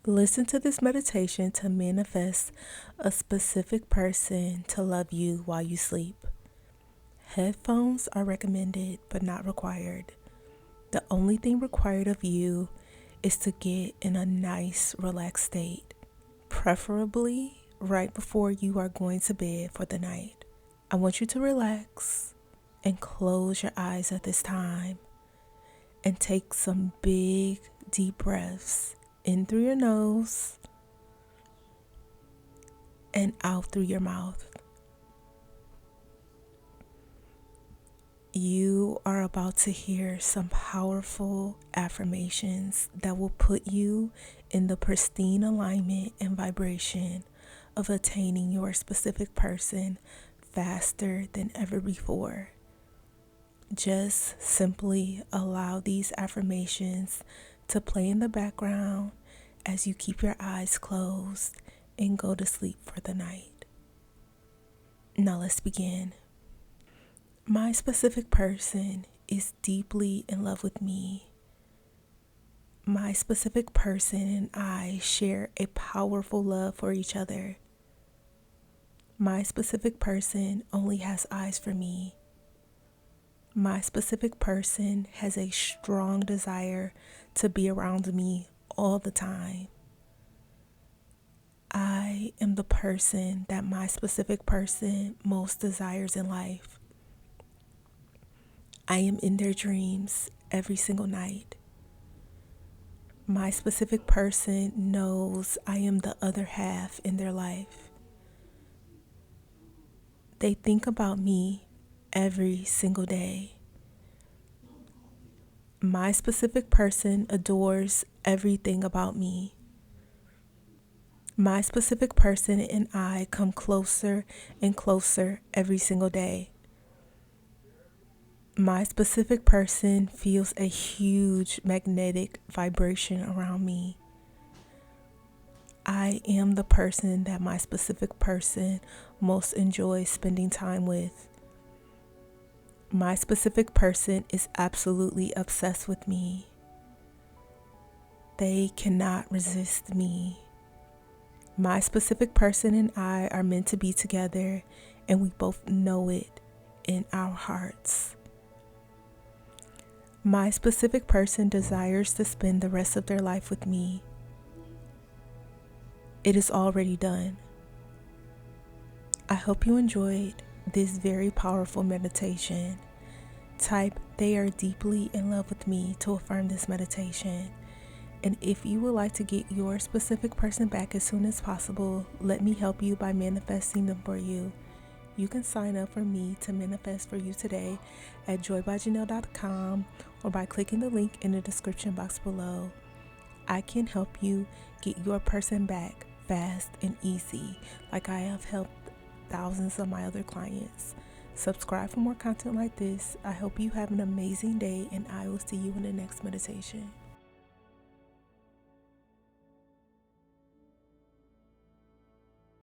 Listen to this meditation to manifest a specific person to love you while you sleep. Headphones are recommended but not required. The only thing required of you is to get in a nice, relaxed state, preferably right before you are going to bed for the night. I want you to relax and close your eyes at this time and take some big, deep breaths in through your nose and out through your mouth. You are about to hear some powerful affirmations that will put you in the pristine alignment and vibration of attaining your specific person faster than ever before. Just simply allow these affirmations to play in the background as you keep your eyes closed and go to sleep for the night. Now let's begin. My specific person is deeply in love with me. My specific person and I share a powerful love for each other. My specific person only has eyes for me. My specific person has a strong desire to be around me all the time. I am the person that my specific person most desires in life. I am in their dreams every single night. My specific person knows I am the other half in their life. They think about me every single day. My specific person adores everything about me. My specific person and I come closer and closer every single day. My specific person feels a huge magnetic vibration around me. I am the person that my specific person most enjoys spending time with. My specific person is absolutely obsessed with me. They cannot resist me. My specific person and I are meant to be together, and we both know it in our hearts. My specific person desires to spend the rest of their life with me. It is already done. I hope you enjoyed this very powerful meditation. Type "they are deeply in love with me" to affirm this meditation. And if you would like to get your specific person back as soon as possible, let me help you by manifesting them for you. You can sign up for me to manifest for you today at joybyjanell.com or by clicking the link in the description box below. I can help you get your person back fast and easy, like I have helped thousands of my other clients. Subscribe for more content like this. I hope you have an amazing day, and I will see you in the next meditation.